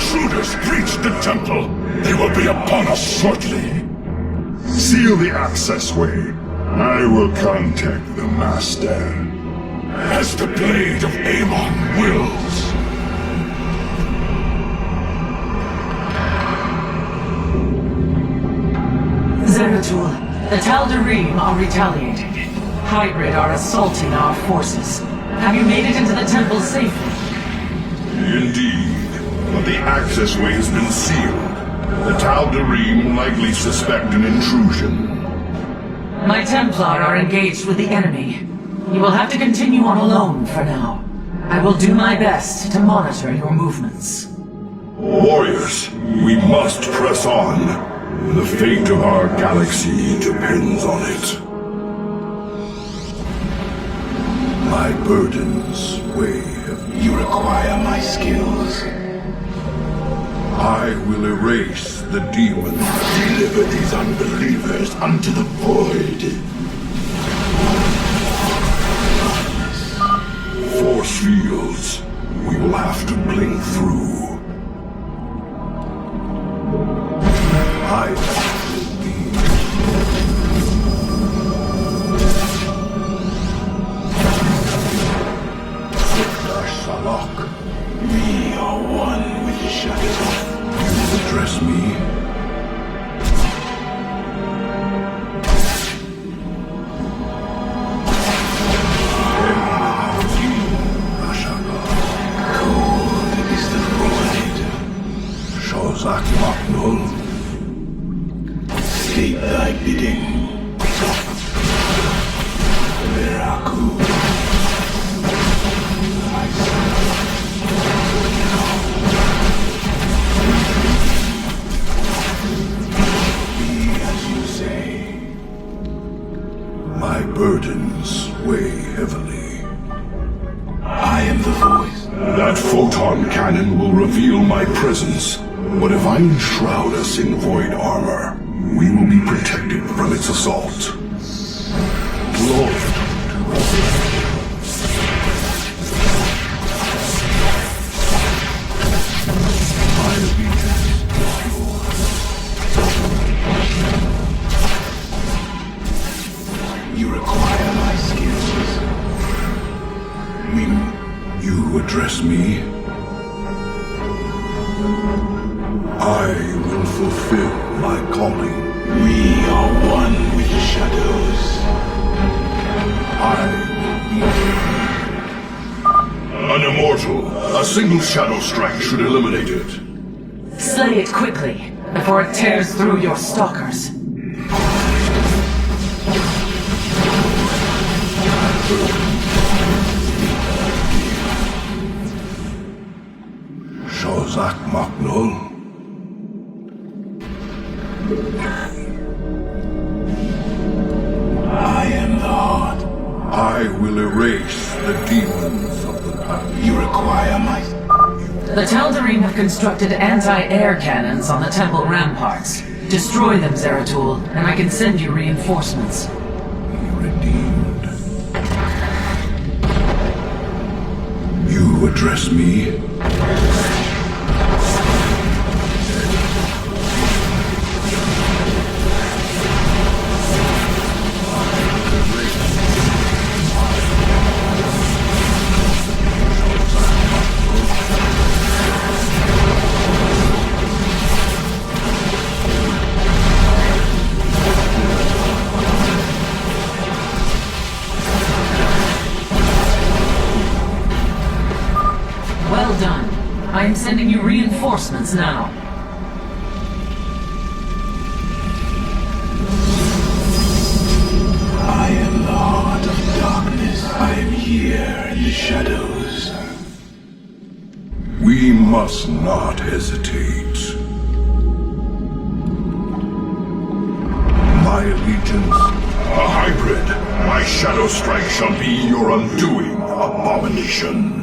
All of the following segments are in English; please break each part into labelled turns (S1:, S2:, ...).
S1: intruders breached the temple. They will be upon us shortly. Seal the accessway. I will contact the Master. As the blade of Amon wills.
S2: Zeratul, the Tal'Darim are retaliating. Hybrid are assaulting our forces. Have you made it into the temple safely?
S1: Indeed, but the accessway has been sealed. The Tal'Darim likely suspect an intrusion.
S2: My Templar are engaged with the enemy. You will have to continue on alone for now. I will do my best to monitor your movements.
S1: Warriors, we must press on. The fate of our galaxy depends on it. My burdens weigh heavy. You require my skills. I will erase the demons. Deliver these unbelievers unto the void. Force fields. We will have to blink through. I will be. Salak. We are one with the shadow. You address me. Cold is the void. Shozak Maknul. State thy bidding. Veraku. Be as you say. My burdens weigh heavily. I am the voice. That photon cannon will reveal my presence. But if I enshroud us in void armor, we will be protected from its assault. Lord. My allegiance is yours. You require my skills. You address me? I will fulfill my calling. We are one with the shadows. I will be an immortal. A single shadow strike should eliminate it.
S2: Slay it quickly, before it tears through your stalkers.
S1: Shozak Maknul. I am the heart. I will erase the demons of the past. You require my...
S2: The Tal'Darim have constructed anti-air cannons on the temple ramparts. Destroy them, Zeratul, and I can send you reinforcements.
S1: Be redeemed. You address me?
S2: Well done. I am sending you reinforcements now.
S1: I am the heart of darkness. I am here in the shadows. We must not hesitate. My allegiance, a hybrid. My shadow strike shall be your undoing, abomination.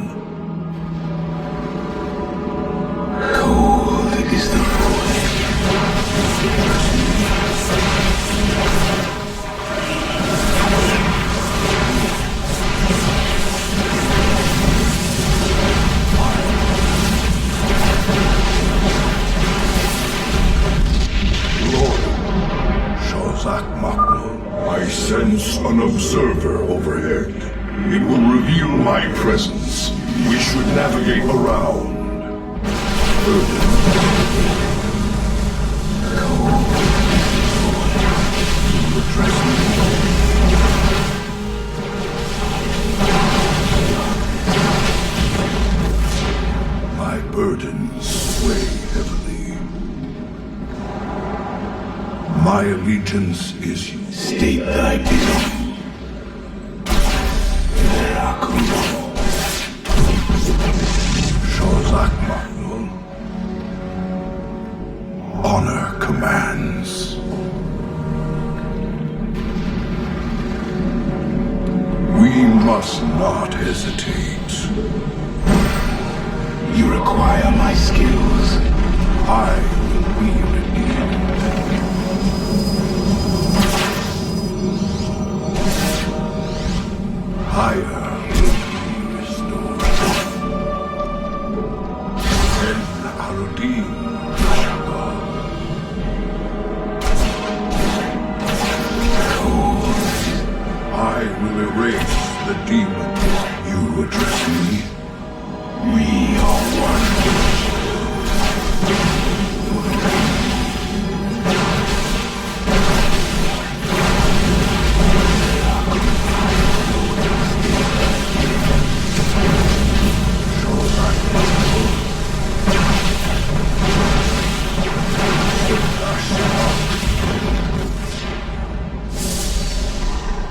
S1: Cold is the void. observer overhead. It will reveal my presence. We should navigate around. My burdens weigh heavily. My allegiance is you.
S3: State thy bidding.
S1: Honor commands. We must not hesitate.
S3: You require my skills.
S1: I will be redeemed. Higher will be restored. And Arudim. I will erase the demon. You address me.
S3: We are one.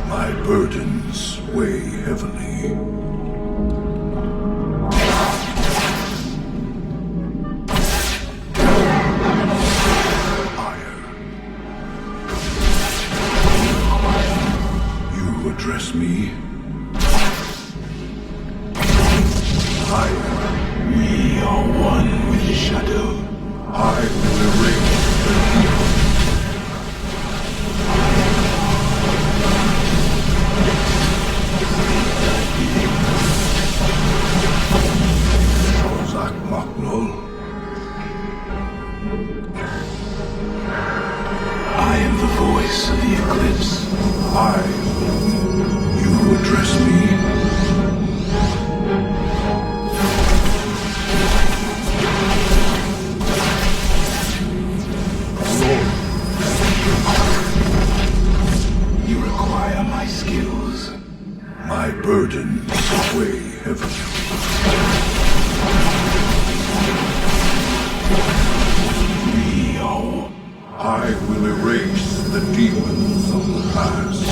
S1: My burdens weigh heavily. You address me.
S3: We are one with the shadow.
S1: I will erase the demon.
S3: I am the voice of the eclipse.
S1: You address me.
S3: You require my skills.
S1: My burdens weigh heavily. I will erase the demons of the past.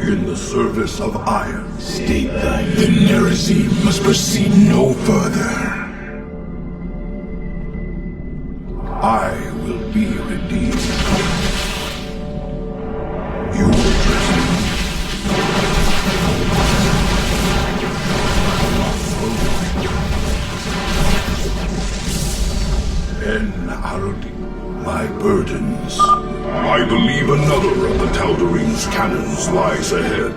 S1: In the service of iron.
S3: State thy the heresy must proceed no further.
S1: I will be redeemed. You address me. My burdens. I believe another of the Tal'Darim's cannons lies ahead.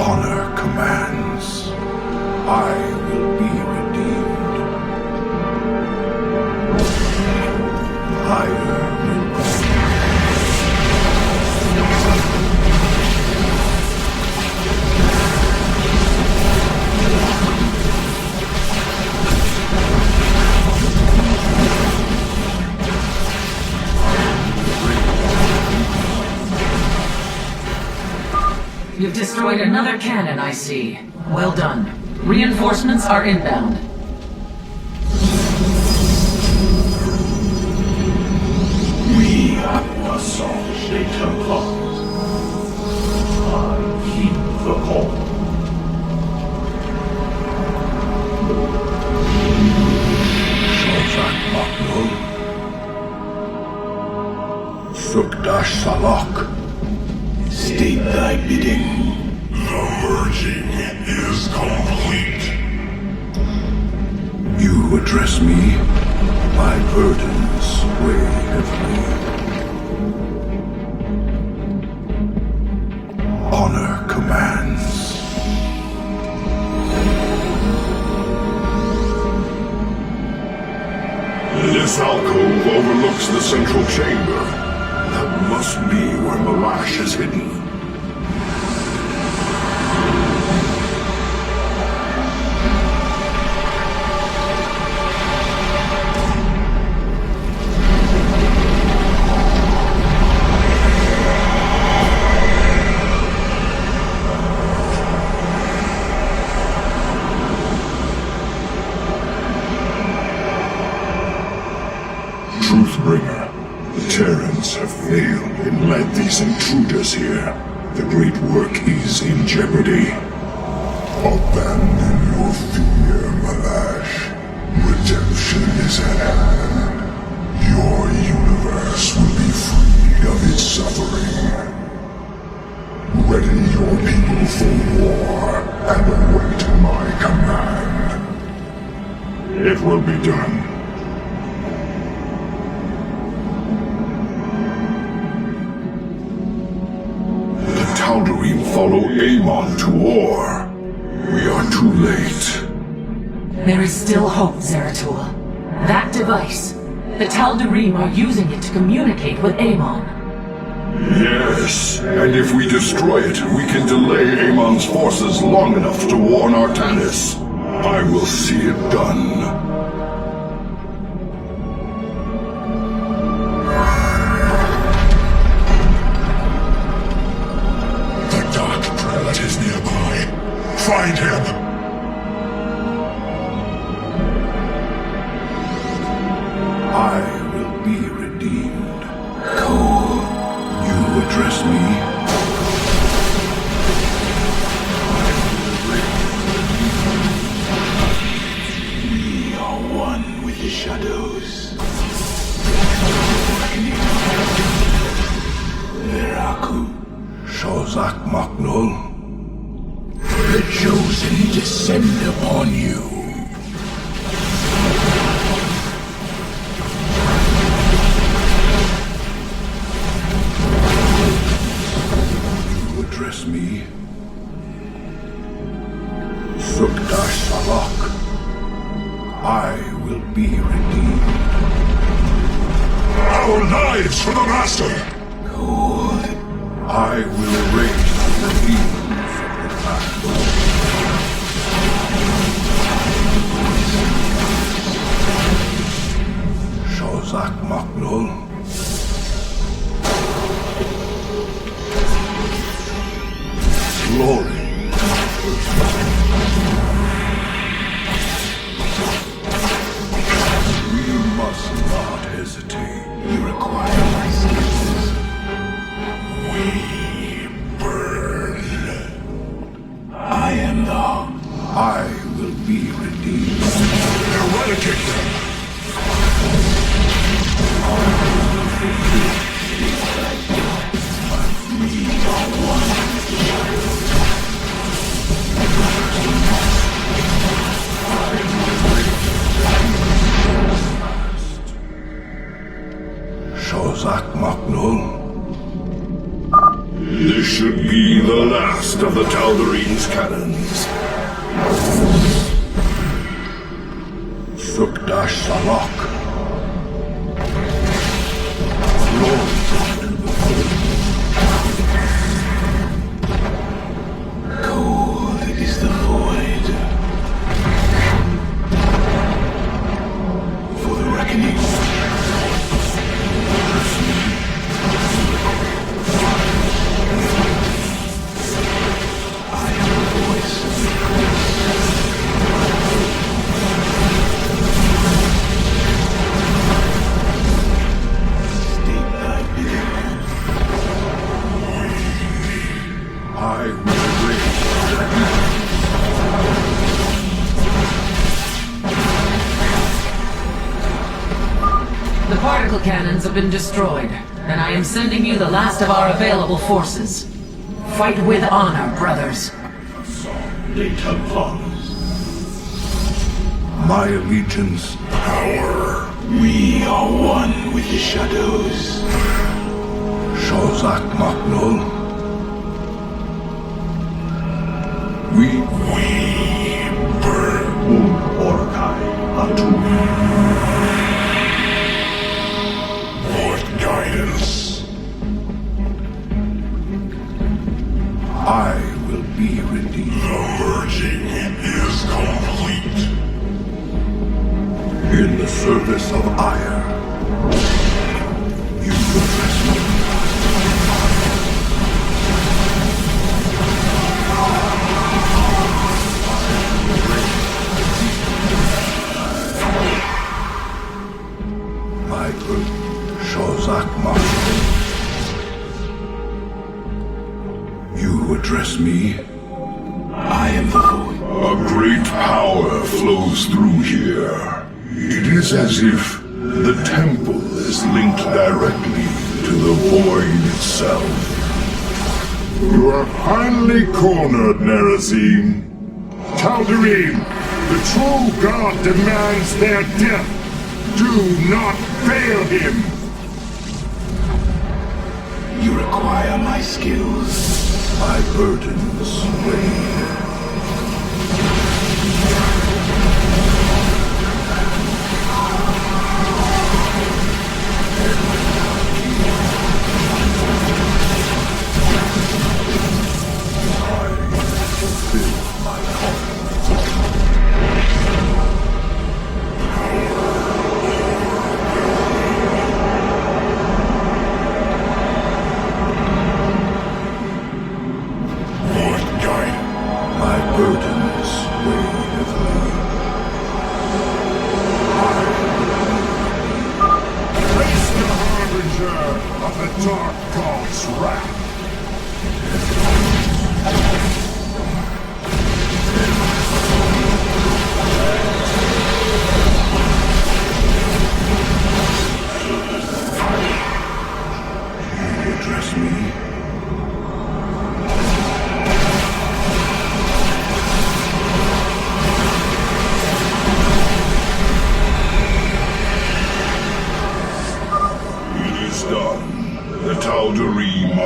S1: Honor commands. I will be redeemed. Higher will be.
S2: You've destroyed another cannon, I see. Well done. Reinforcements are inbound.
S3: We are Assange des Templars. I keep the call.
S1: Sukdash Salak.
S3: State thy bidding.
S1: The merging is complete. You address me. My burdens weigh heavily. Honor commands. central chamber. That must be where Malash is hidden. Truthbringer, the Terrans have failed and led these intruders here. The great work is in jeopardy. Abandon your fear, Malash. Redemption is at hand. Your universe will be freed of its suffering. Ready your people for war and await my command. It will be done. Tal'Darim follow Amon to war. We are too late.
S2: There is still hope, Zeratul. That device, the Tal'Darim are using it to communicate with Amon.
S1: Yes, and if we destroy it, we can delay Amon's forces long enough to warn Artanis. I will see it done.
S3: Find him!
S1: I will be redeemed. Cole, you address me? We are one with the shadows. Veraku, Shozak Maknul.
S3: The chosen descend upon you.
S1: You address me? Sukdash Salak. I will be redeemed.
S3: Our lives for the Master!
S1: Good. I will erase the demons of the past. Shozak Maknul. Glory. We must not hesitate. You require my skills. We burn. I am the... I will be redeemed.
S3: Eradicate them!
S1: We are one. Shozak Maknul. This should be the last of the Tal'Darim's cannons. Sukdash Salak. Cold is the void. For the reckoning. I am the voice. State thy bidding. I will raise
S2: The particle cannons have been destroyed, and I am sending you the last of our available forces. Fight with honor, brothers.
S1: My allegiance, power. We are one with the shadows. Shozak Maknul. We burn Orkai Atu. Lord Shozakma. You address me? I am the void. A great power flows through here. It is as if the temple is linked directly to the void itself. You are finally cornered, Nerazine. Tal'Darim, the true god demands their death. Do not fail him! You require my skills. My burdens weigh.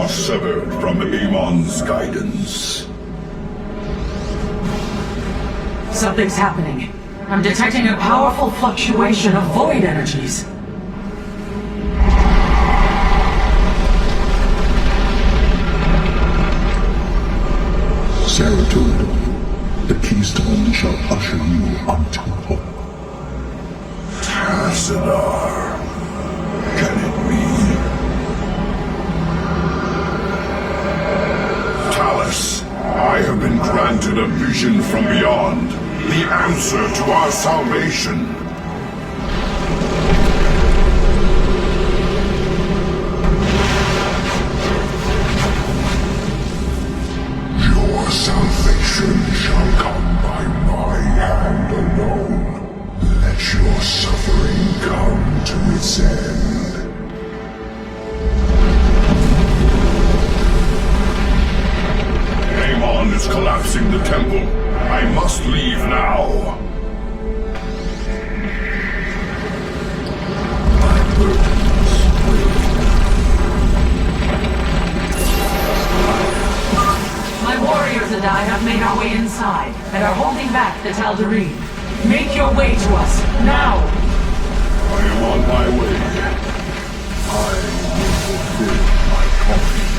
S1: Severed from Amon's guidance.
S2: Something's happening. I'm detecting a powerful fluctuation of void energies.
S1: Zeratul, the keystone shall usher you unto hope. Tassadar, can it be? I have been granted a vision from beyond, the answer to our salvation. Your salvation shall come by my hand alone. Let your suffering come to its end. Amon is collapsing the temple. I must leave now. My burdens will.
S2: My warriors and I have made our way inside and are holding back the Tal'Darim. Make your way to us, now!
S1: I am on my way. I will fulfill my calling.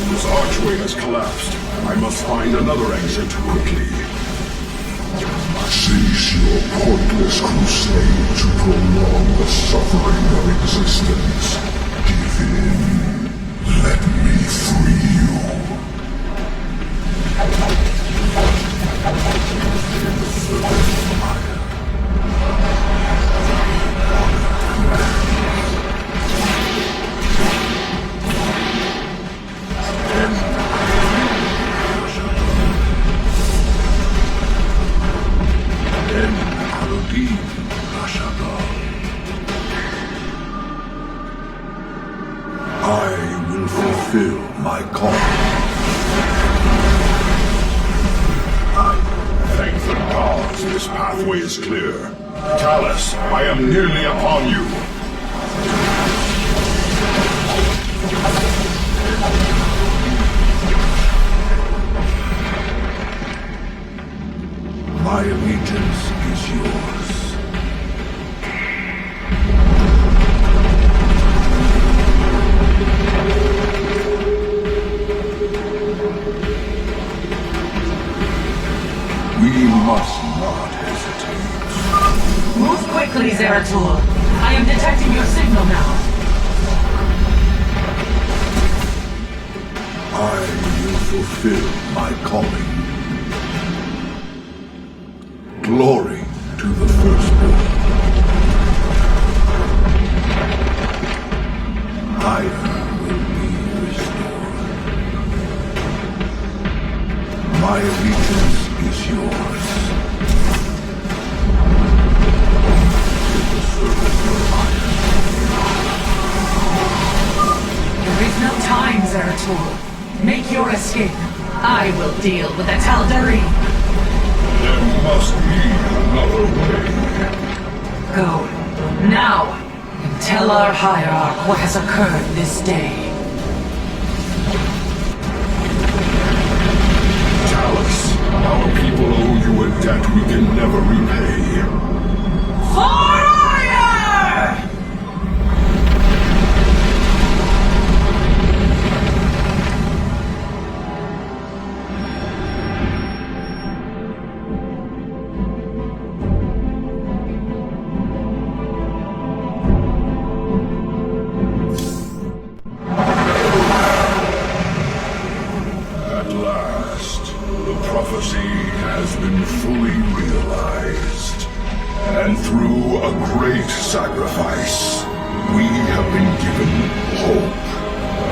S1: This archway has collapsed. I must find another exit quickly. Cease your pointless crusade to prolong the suffering of existence. Give in. Let me free you. I will fulfill my calling. Thank the gods, this pathway is clear. Talus, I am nearly upon you. My allegiance is yours. We must not hesitate.
S2: Move quickly, Zeratul. I am detecting your signal now.
S1: I will fulfill my calling. Glory to the firstborn. Ire will be restored. My allegiance is yours. In the service of Ire.
S2: There is no time, Zeratul. Make your escape. I will deal with the Tal'Darim.
S1: There must be another way.
S2: Go, now, and tell our hierarch what has occurred this day.
S1: Talus, our people owe you a debt we can never repay.
S2: For Ire!
S1: At last, the prophecy has been fully realized. And through a great sacrifice, we have been given hope.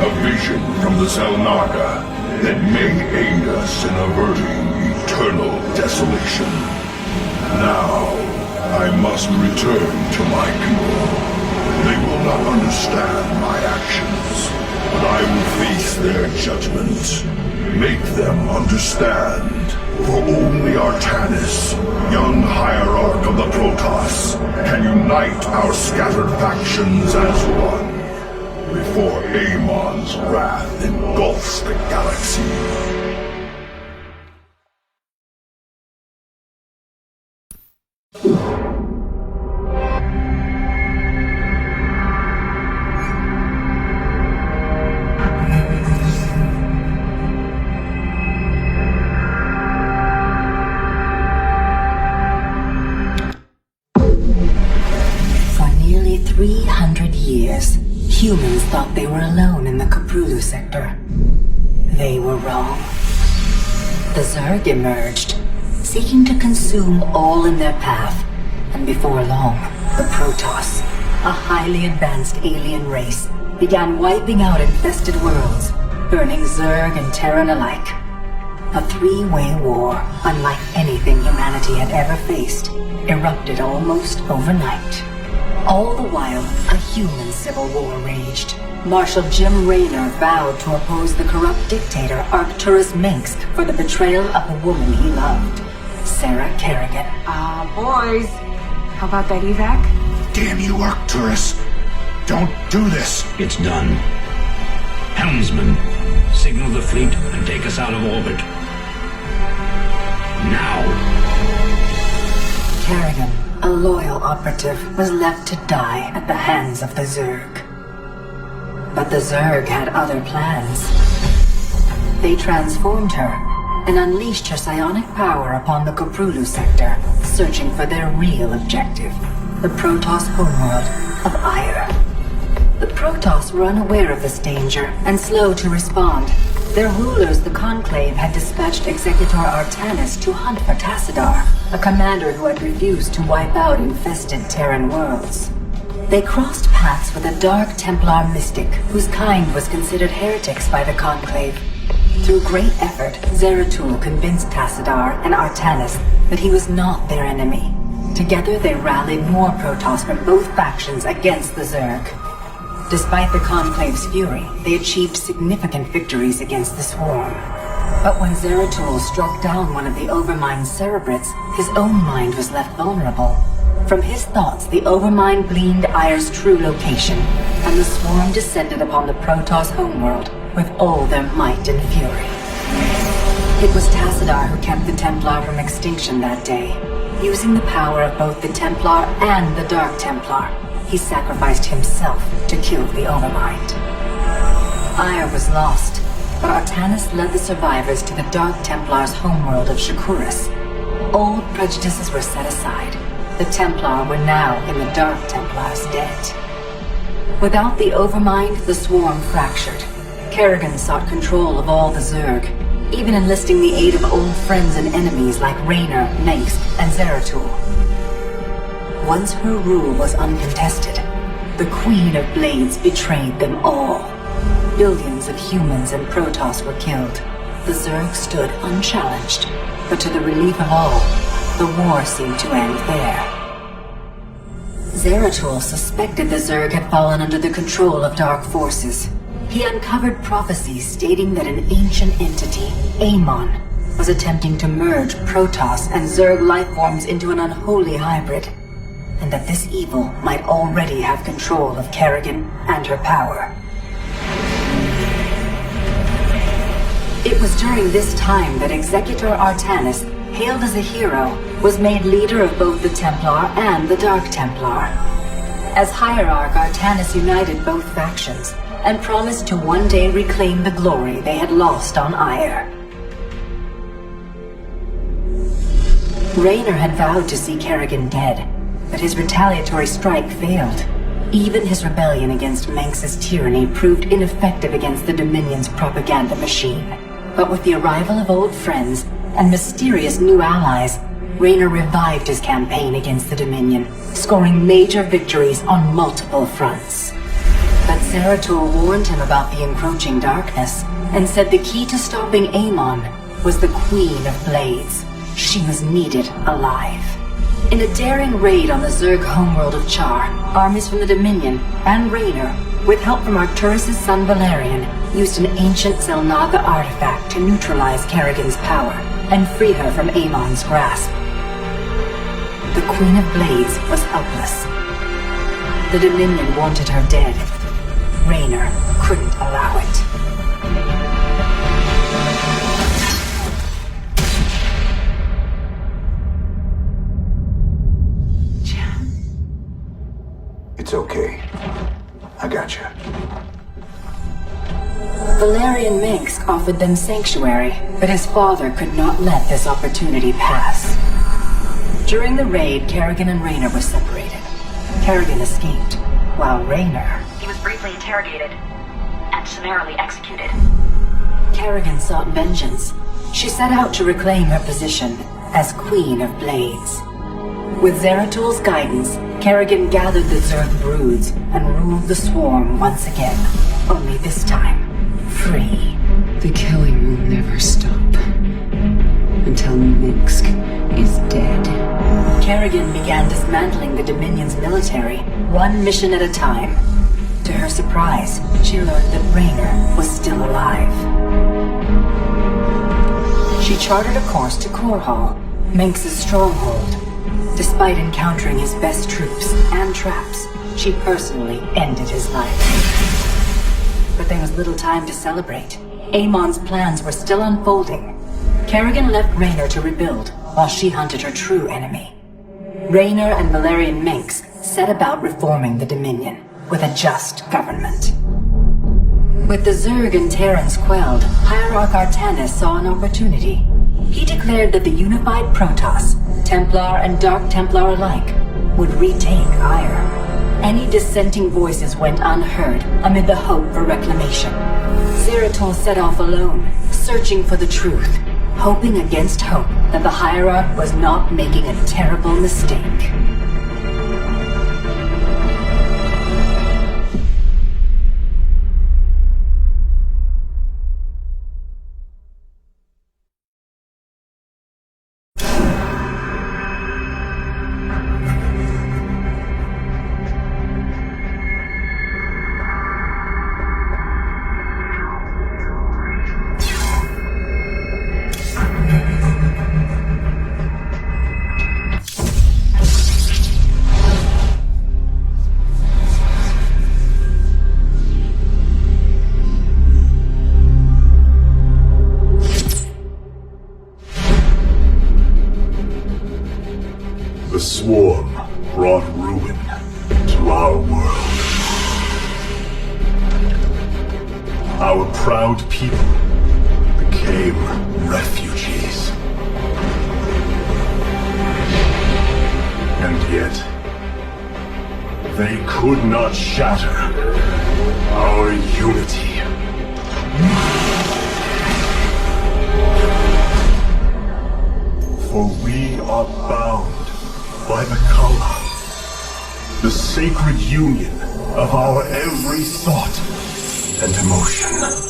S1: A vision from the Zelnaga that may aid us in averting eternal desolation. Now, I must return to my people. They will not understand my actions, but I will face their judgment. Make them understand. For only Artanis, young hierarch of the Protoss, can unite our scattered factions as one, before Amon's wrath engulfs the galaxy.
S4: For nearly 300 years, humans thought they were alone in the Caprulu sector. They were wrong. The Zerg emerged, seeking to consume all in their path, and before long, the Protoss, a highly advanced alien race, began wiping out infested worlds, burning Zerg and Terran alike. A three-way war, unlike anything humanity had ever faced, erupted almost overnight. All the while, a human civil war raged. Marshal Jim Raynor vowed to oppose the corrupt dictator Arcturus Minsk for the betrayal of the woman he loved, Sarah Kerrigan.
S5: Boys, how about that evac?
S3: Damn you, Arcturus! Don't do this!
S6: It's done. Helmsman, signal the fleet and take us out of orbit. Now!
S4: Kerrigan, a loyal operative, was left to die at the hands of the Zerg. But the Zerg had other plans. They transformed her and unleashed her psionic power upon the Caprulu sector, searching for their real objective, the Protoss homeworld of Ire. The Protoss were unaware of this danger and slow to respond. Their rulers, the Conclave, had dispatched Executor Artanis to hunt for Tassadar, a commander who had refused to wipe out infested Terran worlds. They crossed paths with a Dark Templar mystic whose kind was considered heretics by the Conclave. Through great effort, Zeratul convinced Tassadar and Artanis that he was not their enemy. Together they rallied more Protoss from both factions against the Zerg. Despite the Conclave's fury, they achieved significant victories against the swarm. But when Zeratul struck down one of the Overmind's cerebrates, his own mind was left vulnerable. From his thoughts, the Overmind gleaned Ire's true location, and the swarm descended upon the Protoss homeworld with all their might and fury. It was Tassadar who kept the Templar from extinction that day. Using the power of both the Templar and the Dark Templar, he sacrificed himself to kill the Overmind. Ire was lost, but Artanis led the survivors to the Dark Templar's homeworld of Shakuris. Old prejudices were set aside. The Templar were now in the Dark Templar's debt. Without the Overmind, the swarm fractured. Kerrigan sought control of all the Zerg. even enlisting the aid of old friends and enemies like Raynor, Mengs, and Zeratul. Once her rule was uncontested, the Queen of Blades betrayed them all. Billions of humans and Protoss were killed. The Zerg stood unchallenged, but to the relief of all, the war seemed to end there. Zeratul suspected the Zerg had fallen under the control of dark forces. He uncovered prophecies stating that an ancient entity, Amon, was attempting to merge Protoss and Zerg lifeforms into an unholy hybrid, and that this evil might already have control of Kerrigan and her power. It was during this time that Executor Artanis, hailed as a hero, was made leader of both the Templar and the Dark Templar. As Hierarch, Artanis united both factions, and promised to one day reclaim the glory they had lost on Ire. Raynor had vowed to see Kerrigan dead, but his retaliatory strike failed. Even his rebellion against Mengs' tyranny proved ineffective against the Dominion's propaganda machine. But with the arrival of old friends and mysterious new allies, Raynor revived his campaign against the Dominion, scoring major victories on multiple fronts. But Zeratul warned him about the encroaching darkness, and said the key to stopping Amon was the Queen of Blades. She was needed alive. In a daring raid on the Zerg homeworld of Char, armies from the Dominion and Raynor, with help from Arcturus' son Valerian, used an ancient Zelnaga artifact to neutralize Kerrigan's power and free her from Amon's grasp. The Queen of Blades was helpless. The Dominion wanted her dead. Raynor couldn't allow it.
S3: It's okay. I got you.
S4: Valerian Mengs offered them sanctuary, but his father could not let this opportunity pass. During the raid, Kerrigan and Raynor were separated. Kerrigan escaped, while Raynor...
S7: He was briefly interrogated and summarily executed.
S4: Kerrigan sought vengeance. She set out to reclaim her position as Queen of Blades. With Zeratul's guidance, Kerrigan gathered the Zerg broods and ruled the swarm once again, only this time, free.
S8: The killing will never stop until Minsk is dead.
S4: Kerrigan began dismantling the Dominion's military, one mission at a time. To her surprise, she learned that Raynor was still alive. She charted a course to Korhal, Mengs' stronghold. Despite encountering his best troops and traps, she personally ended his life. But there was little time to celebrate. Amon's plans were still unfolding. Kerrigan left Raynor to rebuild, while she hunted her true enemy. Raynor and Valerian Mengs set about reforming the Dominion, with a just government. With the Zerg and Terrans quelled, Hierarch Artanis saw an opportunity. He declared that the unified Protoss, Templar and Dark Templar alike, would retake Ire. Any dissenting voices went unheard amid the hope for reclamation. Zeratul set off alone, searching for the truth, hoping against hope that the Hierarch was not making a terrible mistake.
S1: The swarm brought ruin to our world. Our proud people became refugees. And yet, they could not shatter our unity.
S9: For we are bound by the Kala, the sacred union of our every thought and emotion.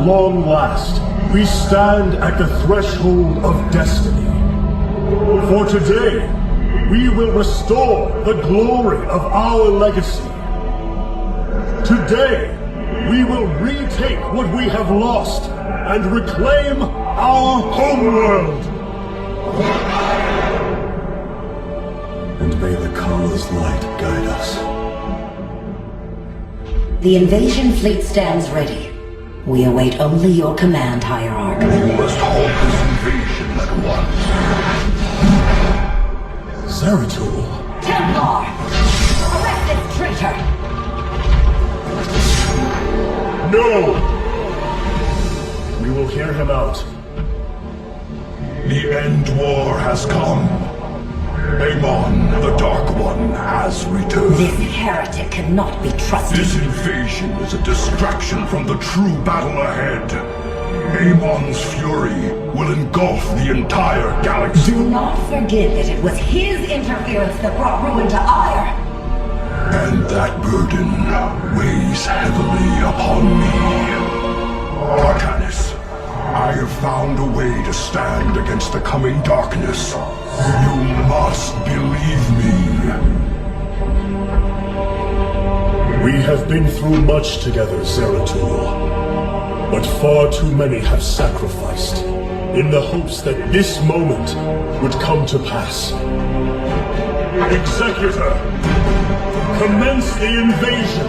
S9: Long last, we stand at the threshold of destiny. For today, we will restore the glory of our legacy. Today, we will retake what we have lost and reclaim our homeworld. And may the Kala's light guide us.
S10: The invasion fleet stands ready. We await only your command, Hierarch.
S1: You must halt this invasion at once.
S9: Zeratul!
S10: Templar! Arrest this traitor!
S9: No! We will hear him out.
S1: The end war has come. Amon, the Dark One, has returned.
S10: This heretic cannot be trusted.
S1: This invasion is a distraction from the true battle ahead. Amon's fury will engulf the entire galaxy.
S10: Do not forget that it was his interference that brought ruin to Ire.
S1: And that burden weighs heavily upon me. Artanis, I have found a way to stand against the coming darkness. You must believe me.
S9: We have been through much together, Zeratul. But far too many have sacrificed, in the hopes that this moment would come to pass. Executor, commence the invasion!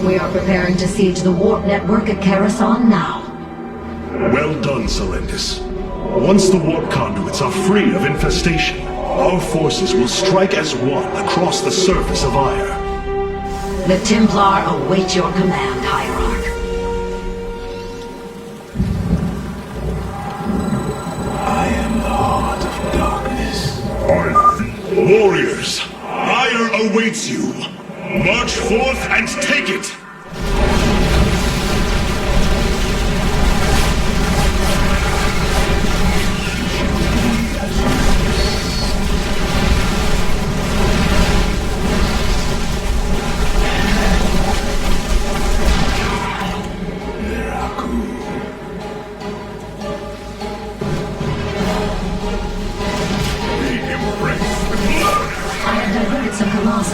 S10: We are preparing to siege the warp network at Coruscant now.
S9: Well done, Selendis. Once the warp conduits are free of infestation, our forces will strike as one across the surface of Ire.
S10: The Templar await your command, Hierarch.
S1: I am the heart of darkness.
S9: Warriors, Ire awaits you. March forth and take it!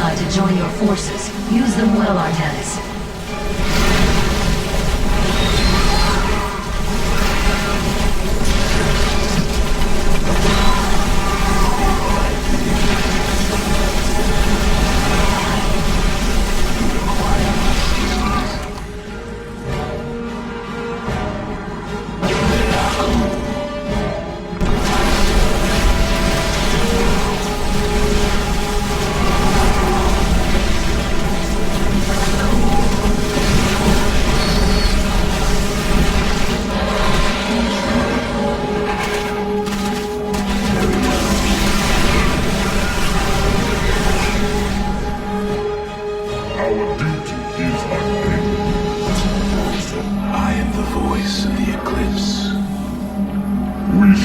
S10: To join your forces. Use them well, Artanis.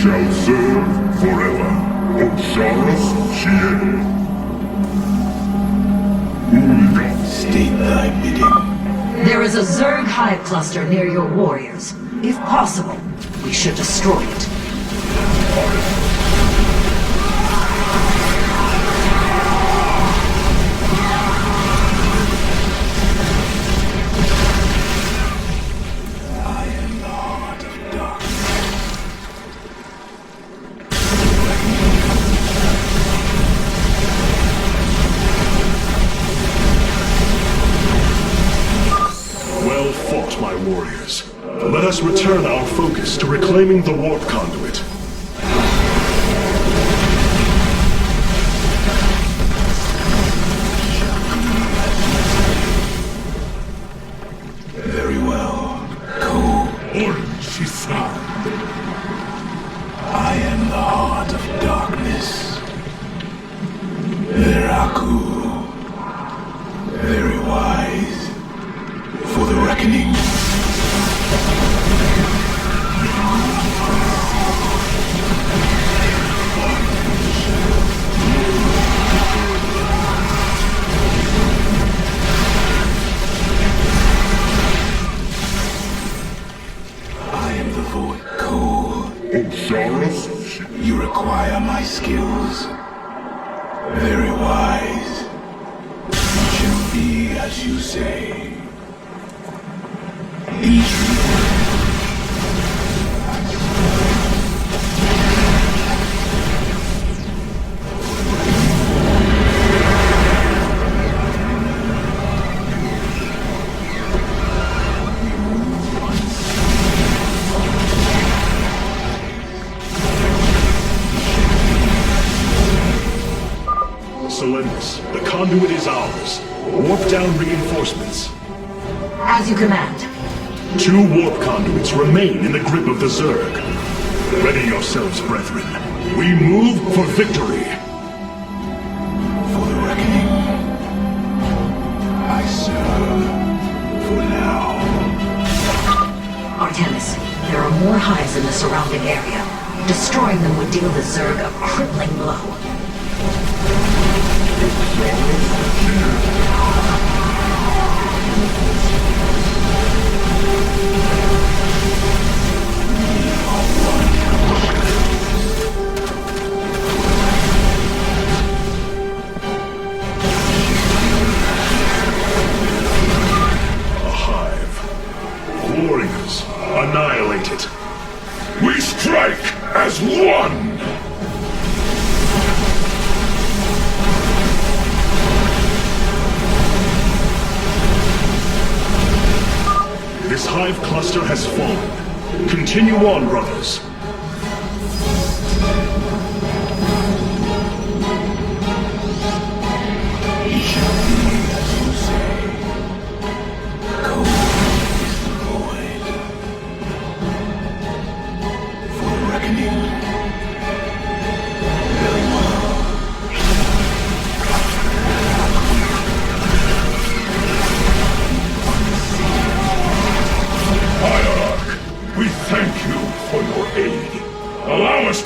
S1: Shall serve forever. Osiris Shion. Ulga. State thy bidding.
S10: There is a Zerg hive cluster near your warriors. If possible, we should destroy it.
S9: Let us return our focus to reclaiming the warp conduit.
S1: Very well. Cool. I am the heart of darkness. Veraku. Very wise. For the reckoning. You require my skills. Very wise. It shall be as you say.
S9: Selendis, the conduit is ours. Warp down reinforcements.
S10: As you command.
S9: 2 warp conduits remain in the grip of the Zerg. Ready yourselves, brethren. We move for victory.
S1: For the reckoning. I serve. For now.
S10: Artanis, there are more hives in the surrounding area. Destroying them would deal the Zerg a crippling blow.
S9: A hive. Warriors, annihilate it.
S1: We strike as one!
S9: This hive cluster has fallen. Continue on, brothers.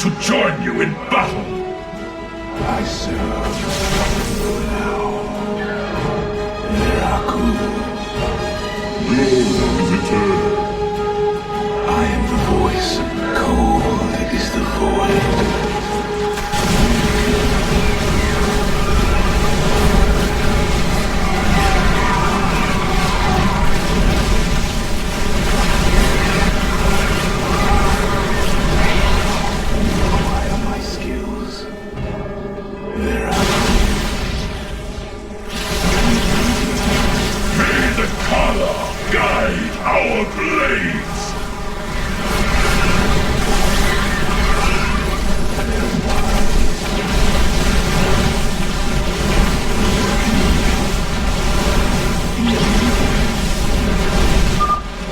S1: To join you in battle. I serve now. Miraku. Yours is eternal. I am the voice. Cold is the void.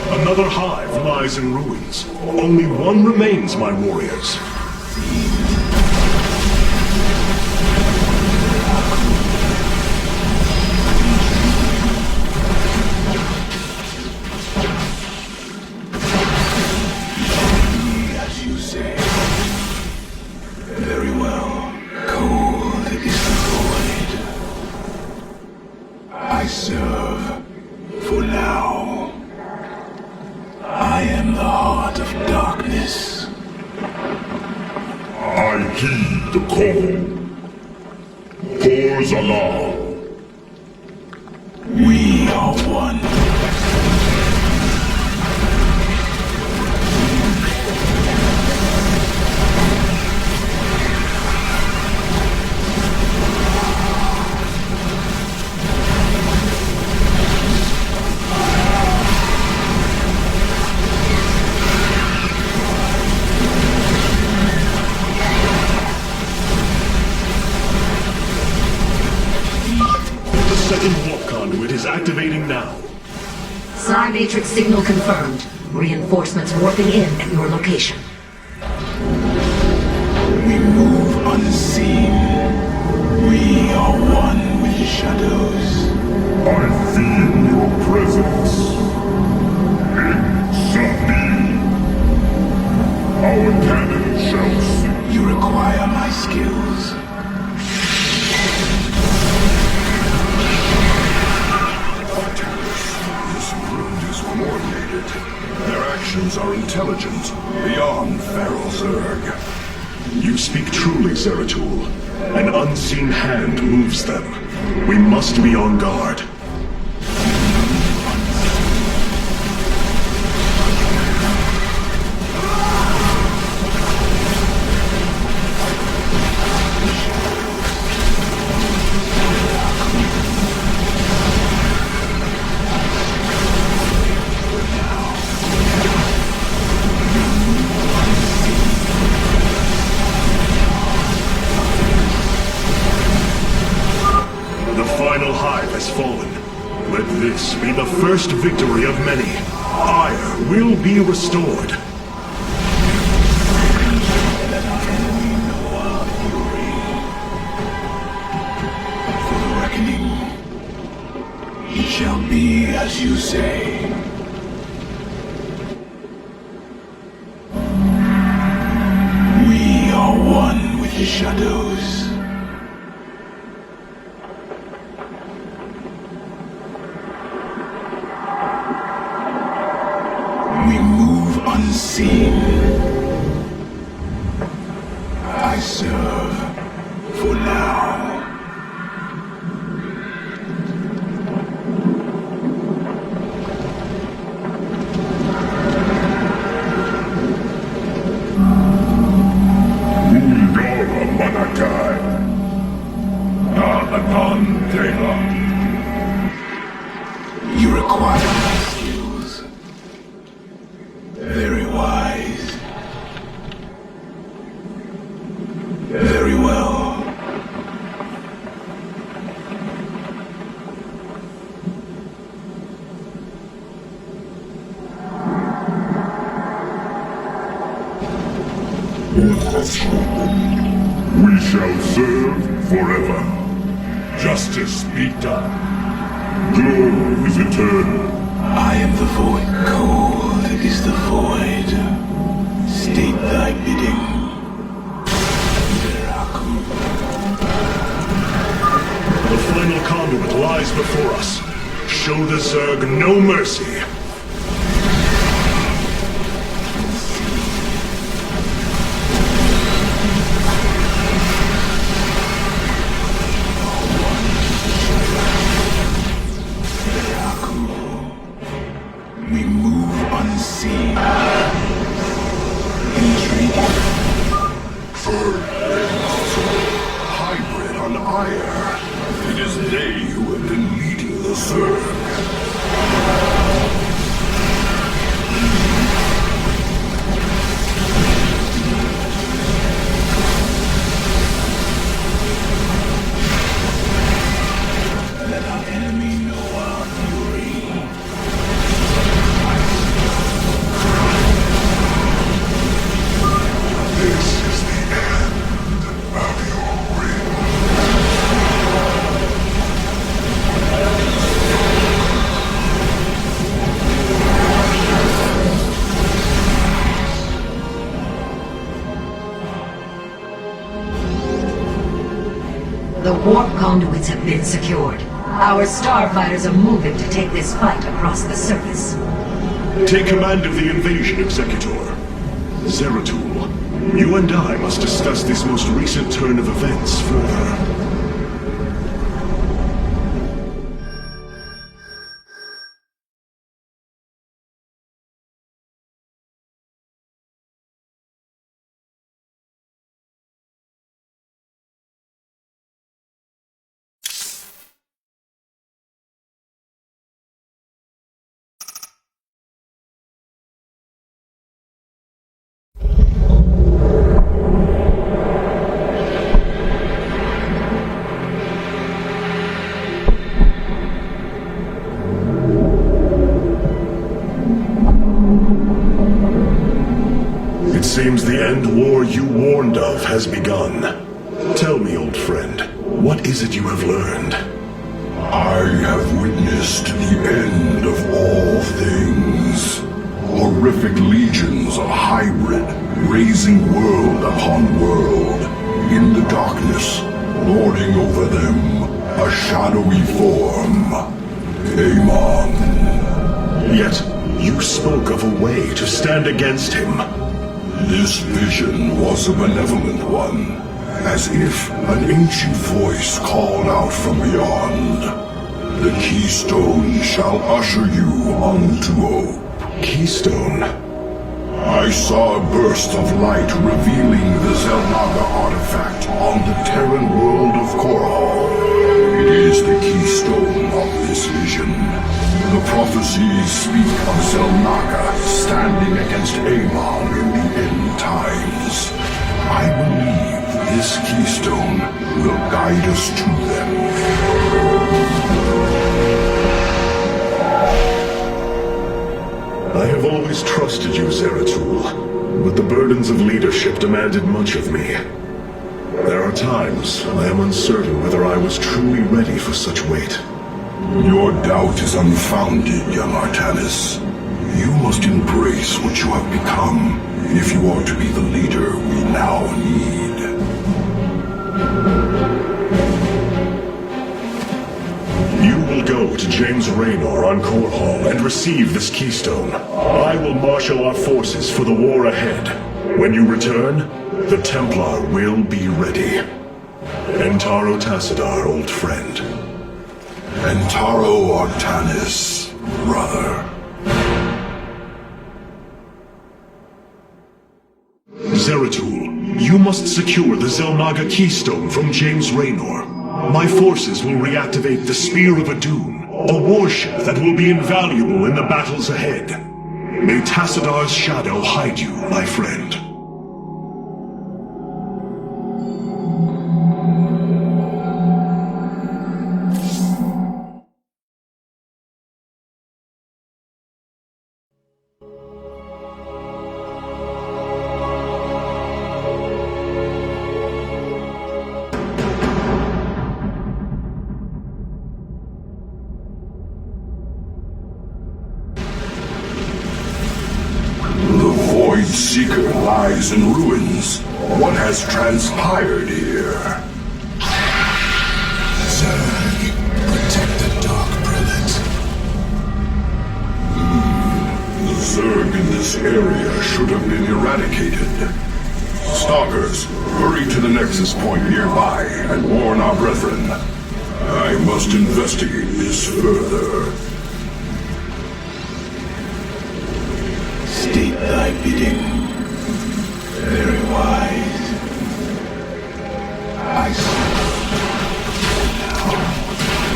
S9: Another hive lies in ruins. Only one remains, my warriors.
S1: As you say. Very well. Cold is the void. I serve for now. I am the heart of darkness. I heed the call. Korzala. We are one.
S9: Second warp conduit is activating now.
S10: Psi Matrix signal confirmed. Reinforcements warping in at your location.
S1: We move unseen. We are one with the shadows. I feel your presence. It shall be. Our cannon shall see. You require my skills. Coordinated. Their actions are intelligent, beyond feral Zerg.
S9: You speak truly, Zeratul. An unseen hand moves them. We must be on guard. Let this be the first victory of many. Ire will be restored.
S1: Let our enemy know our fury. For the reckoning, it shall be as you say. We are one with the shadows. Unseen. I serve for now. Undora Manakai. Na'anan Tela. You require my skills. We shall serve forever. Justice be done. Glow is eternal.
S3: I am the void. Cold is the void. State thy bidding.
S9: The final conduit lies before us. Show the Zerg no mercy.
S3: We move unseen. Intriguing.
S1: Hybrid on Ire. It is they who have been leading the Zerg.
S3: Let our enemy know our fury.
S1: This is the end of your reign.
S10: The warp conduits have been secured. Our starfighters are moving to take this fight across the surface.
S9: Take command of the invasion, Executor. Zeratul, you and I must discuss this most recent turn of events further. It seems the end war you warned of has begun. Tell me, old friend, what is it you have learned?
S1: I have witnessed the end of all things. Horrific legions of hybrid, raising world upon world. In the darkness, lording over them, a shadowy form. Amon.
S9: Yet, you spoke of a way to stand against him.
S1: This vision was a benevolent one, as if an ancient voice called out from beyond. The keystone shall usher you unto hope.
S9: Keystone?
S1: I saw a burst of light revealing the Zelnaga artifact on the Terran world of Korhal. It is the keystone of this vision. The prophecies speak of Zelnaga standing against Amon in the end times. I believe this keystone will guide us to them.
S9: I have always trusted you, Zeratul, but the burdens of leadership demanded much of me. There are times I am uncertain whether I was truly ready for such weight.
S1: Your doubt is unfounded, young Artanis. You must embrace what you have become, if you are to be the leader we now need.
S9: You will go to James Raynor on Korhal and receive this keystone. I will marshal our forces for the war ahead. When you return, the Templar will be ready. Entaro Tassadar, old friend.
S1: Entaro Artanis, brother.
S9: Zeratul, you must secure the Zelnaga keystone from James Raynor. My forces will reactivate the Spear of Adun, a warship that will be invaluable in the battles ahead. May Tassadar's shadow hide you, my friend.
S1: Seeker lies in ruins. What has transpired here?
S3: Zerg, protect the Dark Prelate.
S1: The Zerg in this area should have been eradicated. Stalkers, hurry to the Nexus Point nearby and warn our brethren. I must investigate this further.
S3: State thy bidding. Very wise. I see. Now,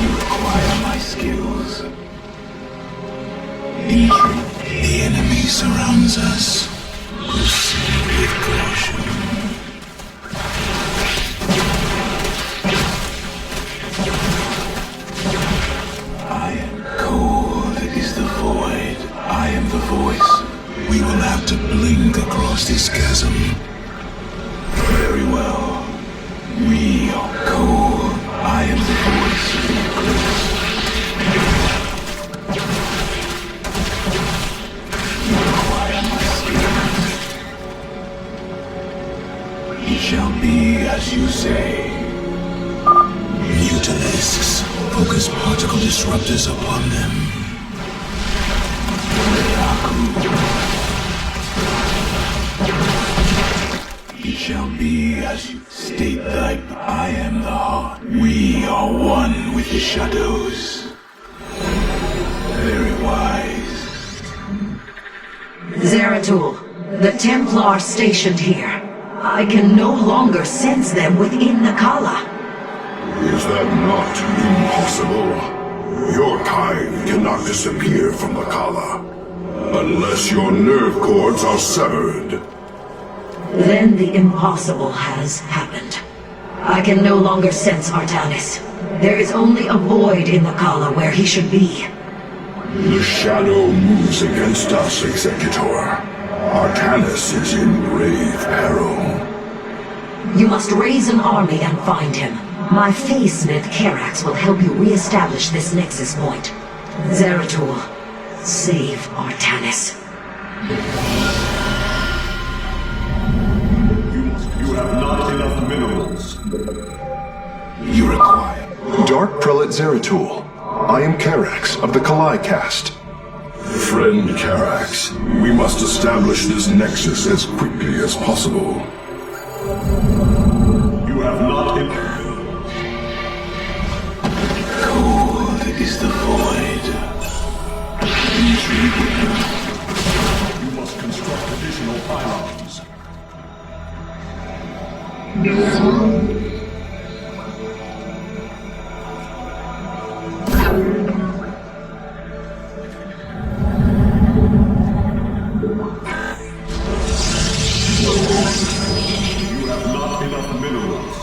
S3: you require my skills. The enemy surrounds us. Proceed with caution. Iron cold is the void. I am the voice. We will have to blink across this chasm. Very well. We are cold. I am the voice of the eclipse. You require my skills. It shall be as you say. Mutalisks. Focus particle disruptors upon them. It shall be as you state thy. I am the heart. We are one with the shadows. Very wise.
S10: Zeratul, the Templar stationed here. I can no longer sense them within the Kala.
S1: Is that not impossible? Your kind cannot disappear from the Kala, unless your nerve cords are severed.
S10: Then the impossible has happened. I can no longer sense Artanis. There is only a void in the Kala where he should be.
S1: The shadow moves against us, Executor. Artanis is in grave peril.
S10: You must raise an army and find him. My face smith Karax will help you re-establish this nexus point. Zeratul, save Artanis.
S9: You have not enough minerals.
S3: You require.
S11: Dark Prelate Zeratul. I am Karax of the Kalai caste.
S1: Friend Karax, we must establish this nexus as quickly as possible.
S9: You have not enough.
S3: Cold is the void. Intriguing.
S9: You must construct additional pylons. You have not enough minerals.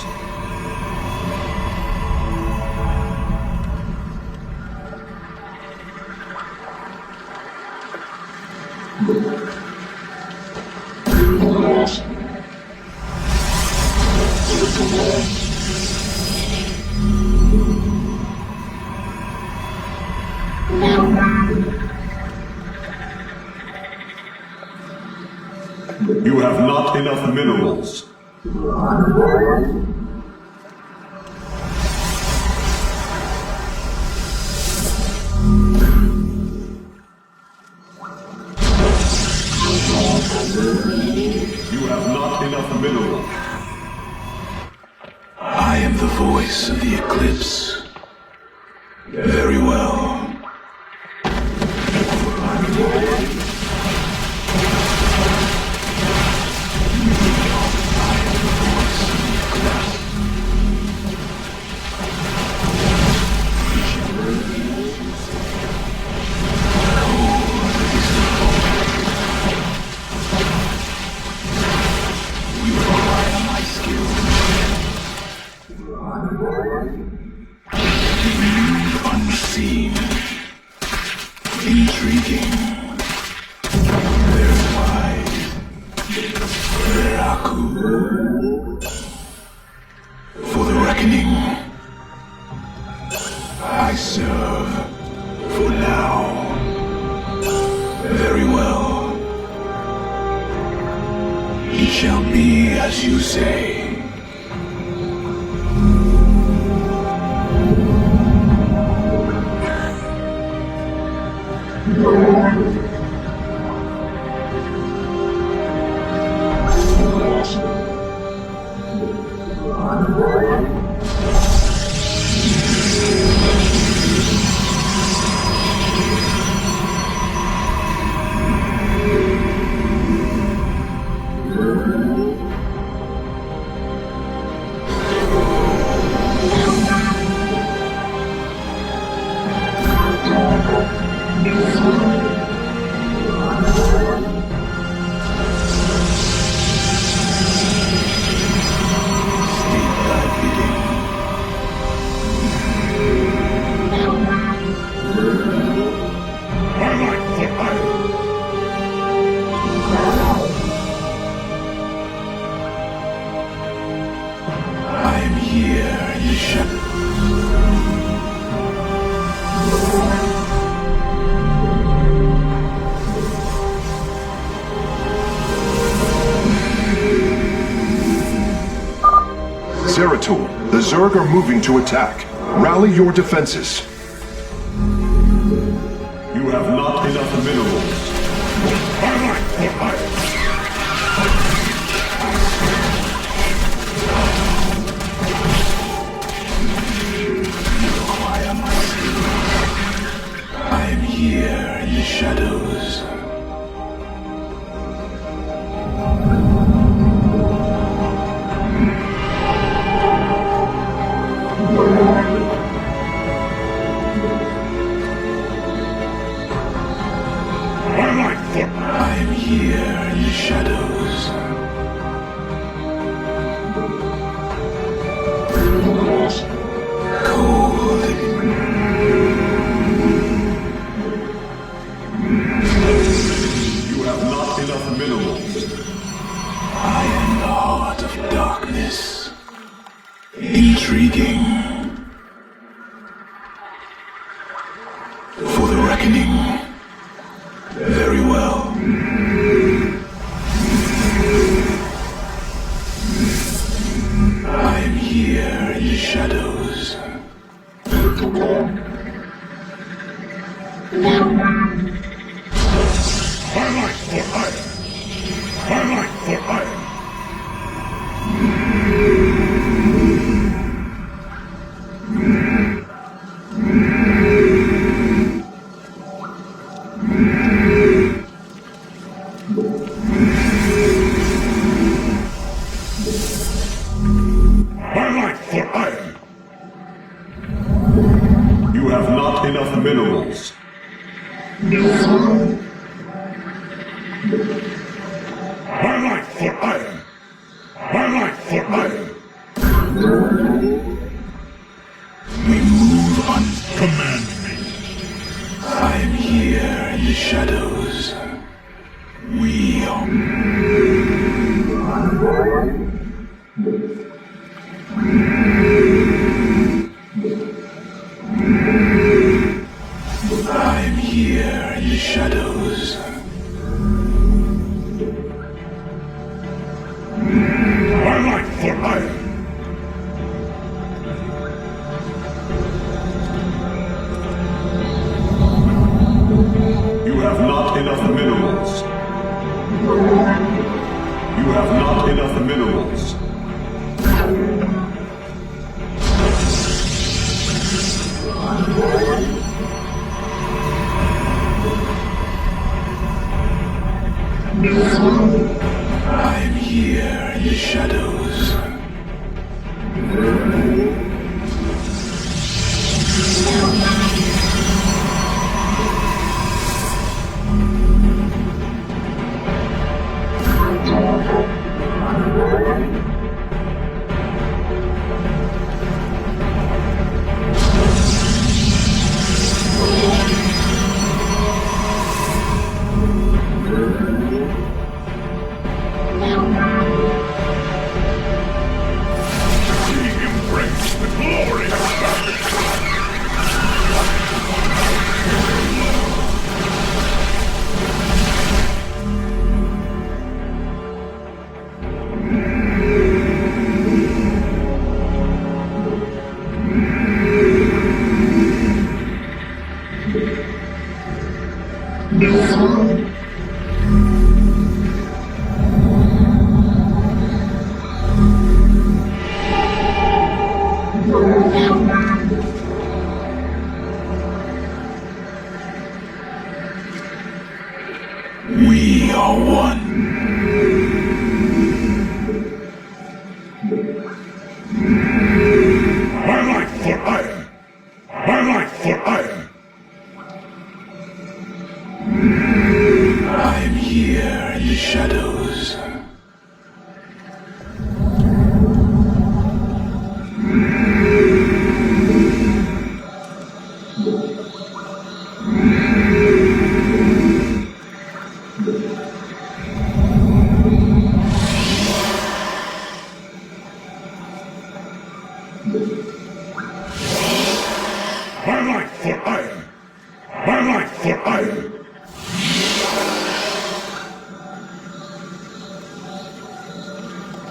S9: You have not enough minerals. You have not enough minerals.
S3: I am the voice of the eclipse. Very well. Unseen. Intriguing. Very wise. Veraku. For the reckoning. I serve. For now. Very well. It shall be as you say.
S11: Zeratul, the Zerg are moving to attack. Rally your defenses.
S9: You have not enough minerals.
S3: I am here in the shadows. I am here in the shadows. Cold.
S9: You have not enough minerals.
S3: I am the heart of darkness. Intriguing. For the reckoning. Very well. I am here in the shadows.
S9: You have not enough minerals.
S3: My life for iron! My life for iron! We move on. Command me. I am here in the shadows. We are... I am here in the shadows. My life for iron!
S9: You have not enough minerals. You have not enough minerals.
S3: I am here in the shadows.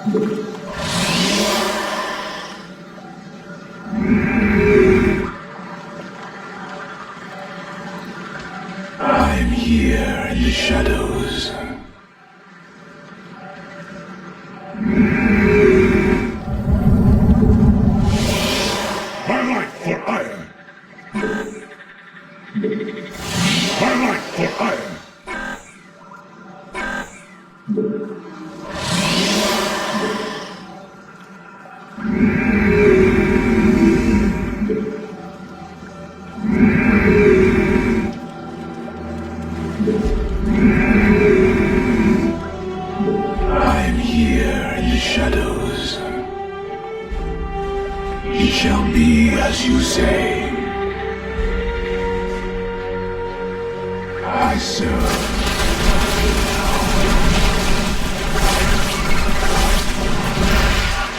S3: I am here in the shadows.
S1: My light for iron. My light for iron.
S3: I am here in the shadows. It shall be as you say. I serve.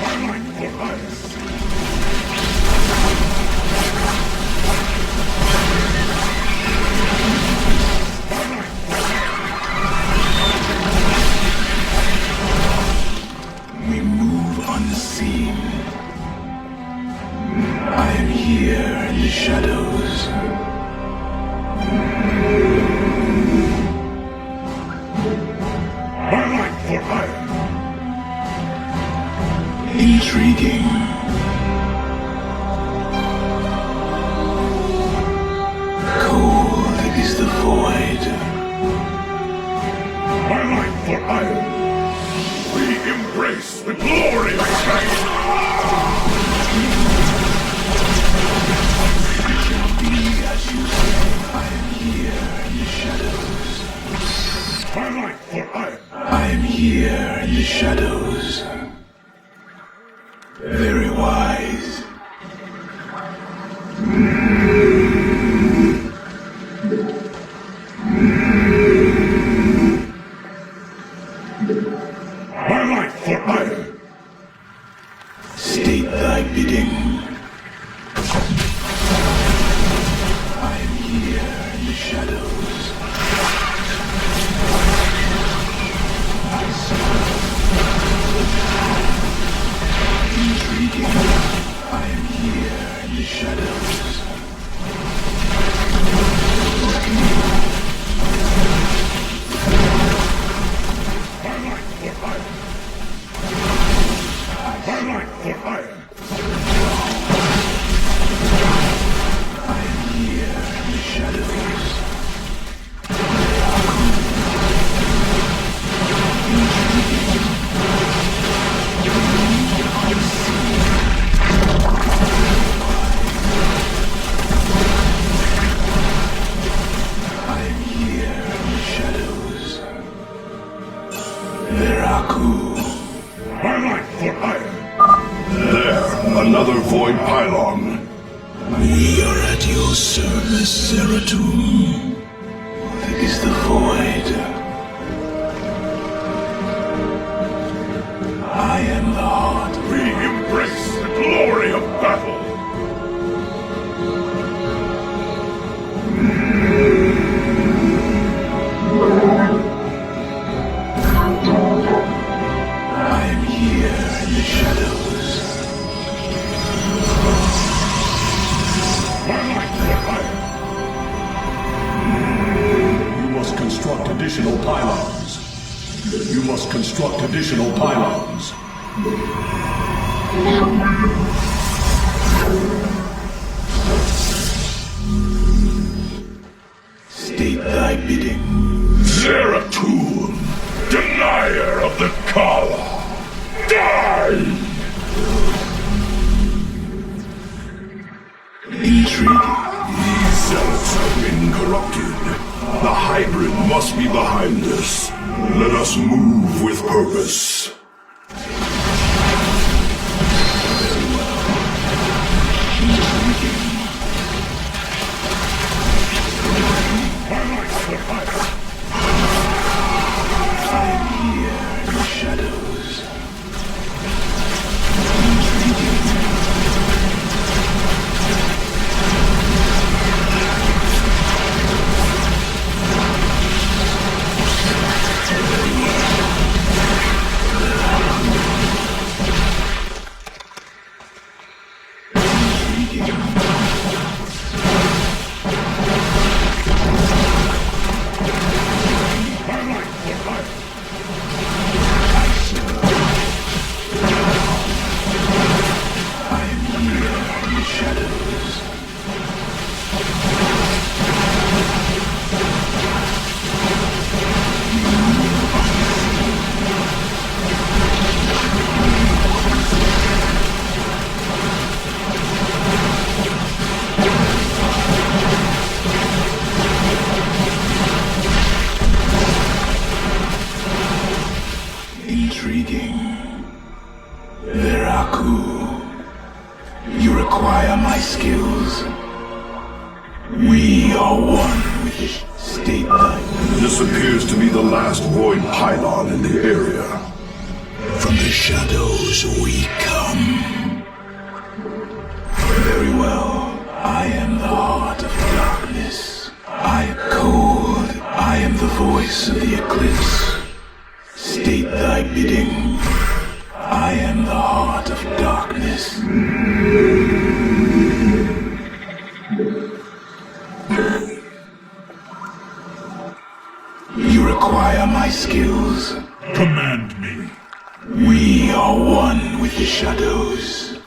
S1: My light for iron.
S3: We move unseen. I am here in the shadows.
S1: My light for iron.
S3: Intriguing. Cold is the void.
S1: My light for iron. We embrace the glory of battle.
S3: It shall be as you say. I am here in the shadows.
S1: My light for iron.
S3: I am here in the shadows. Very wise.
S1: My light for iron.
S3: State thy bidding. I am here in the shadows. I serve. Intriguing. I am here in the shadows.
S1: My light for iron. My light for iron.
S3: I am here in the shadows. I am here in the shadows. Veraku.
S1: My light for iron. There, another void pylon.
S3: We are at your service, Zeratul. It is the void. I am the heart.
S1: We embrace the glory of battle.
S3: I am here in the shadows.
S1: My light for iron.
S9: You must construct additional pylons. You must construct additional pylons.
S3: State thy bidding.
S1: Zeratul, denier of the Kala. Die!
S3: Intriguing.
S1: These zealots have been corrupted. The hybrid must be behind us. Let us move with purpose.
S3: I am here in the shadows. Intriguing. Veraku. You require my skills. We are one with the state line.
S1: This appears to be the last void pylon in the area.
S3: From the shadows we come. Very well. I am the heart of darkness. I am cold. I am the voice of the eclipse. State thy bidding. I am the heart of darkness. You require my skills.
S9: Command me.
S3: We are one with the shadows.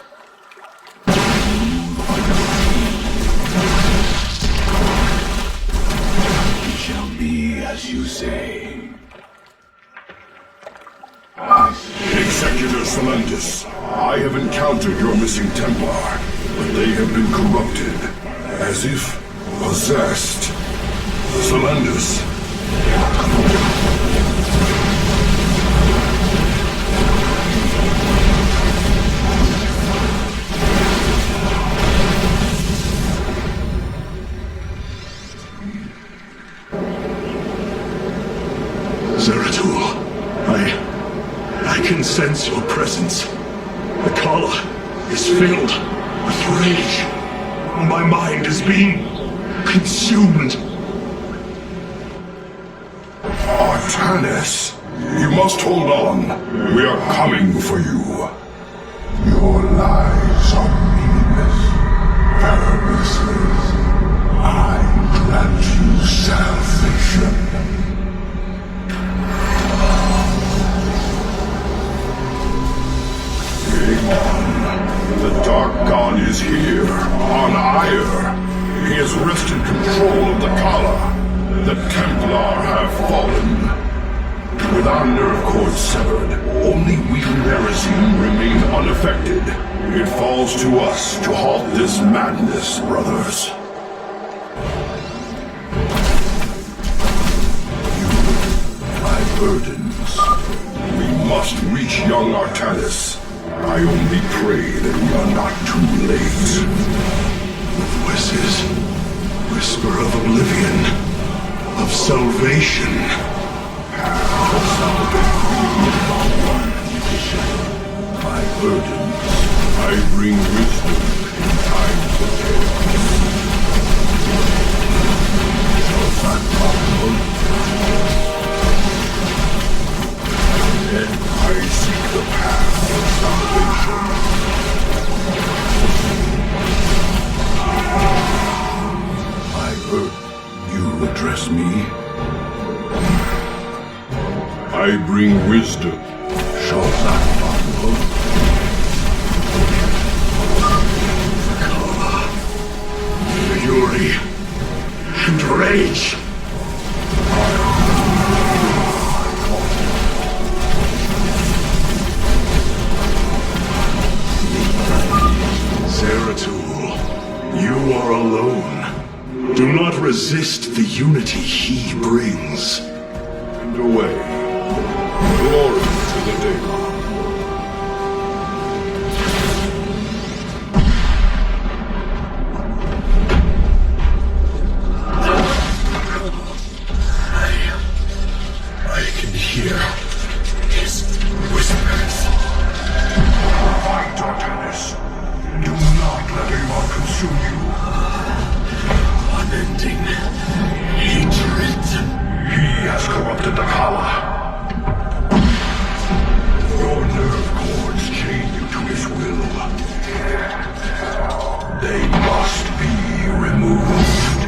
S3: It shall be as you say.
S1: Executor Celendis, I have encountered your missing Templar, but they have been corrupted, as if possessed. Celendis.
S9: Zeratul, I can sense your presence. The Kala is filled with rage. My mind is being consumed.
S1: Artanis, you must hold on. We are coming for you.
S3: Your lies are meaningless, purposeless. I grant you salvation.
S1: The Dark God is here, on Ire. He has wrested control of the Kala. The Templar have fallen. With our nerve cords severed, only we and Nerazine remain unaffected. It falls to us to halt this madness, brothers. My burdens. We must reach young Artanis. I only pray that we are not too late.
S9: Voices. Whisper of oblivion. Of salvation.
S1: My burdens. I bring wisdom in times of chaos. Then I seek the path of salvation. I heard you address me. I bring wisdom. Shall that follow?
S9: Fury and rage. Zeratul, you are alone. Do not resist the unity he brings.
S1: And away. Glory to the Daemon.
S9: I can hear his whispers.
S1: Fight, Artanis. Do not let Daemon consume you.
S9: Unending hatred.
S1: He has corrupted the Kala. Your nerve cords chain you to his will. They must be removed.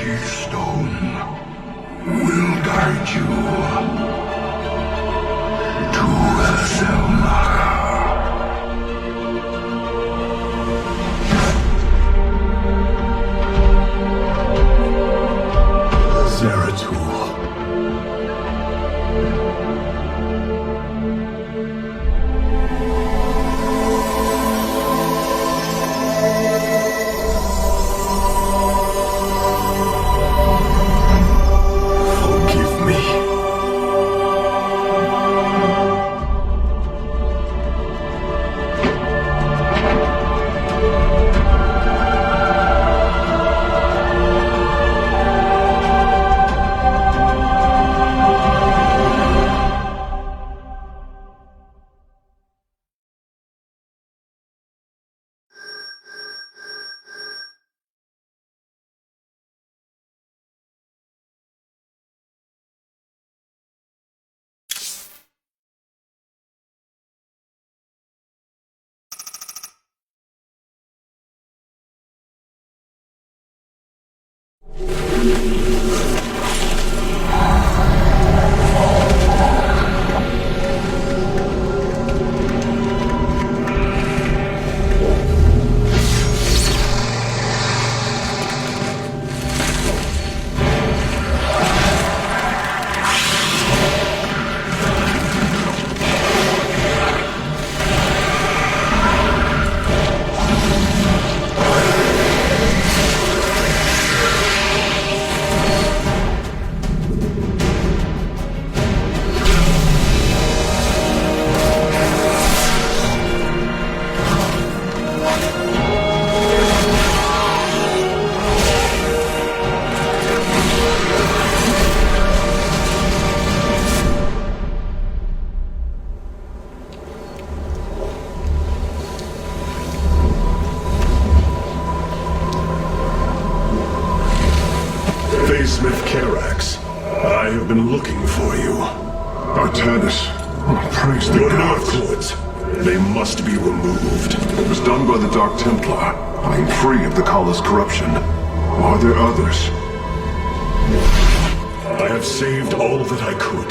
S1: keystone will guide you to Selma.
S9: Zeratul.
S1: Forgive me.
S9: Smith Kerrax, I have been looking for you.
S11: Artanis, praise the
S9: Your
S11: gods.
S9: nerve cords, they must be removed.
S11: It was done by the Dark Templar. I am free of the Kala's corruption. Are there others?
S9: I have saved all that I could.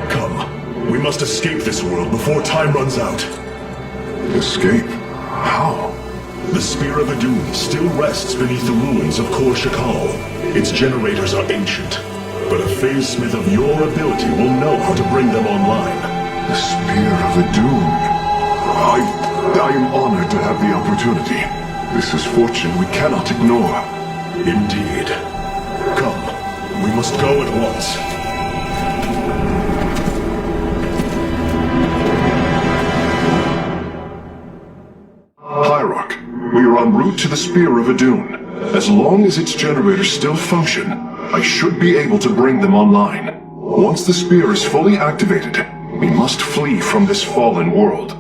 S9: Come, we must escape this world before time runs out.
S11: Escape? How?
S9: The Spear of Adun still rests beneath the ruins of Kor Shakal. Its generators are ancient, but a phase smith of your ability will know how to bring them online.
S11: The Spear of Adun. I am honored to have the opportunity. This is fortune we cannot ignore.
S9: Indeed. Come, we must go at once.
S11: Hierarch, we are en route to the Spear of Adun. As long as its generators still function, I should be able to bring them online. Once the spear is fully activated, we must flee from this fallen world.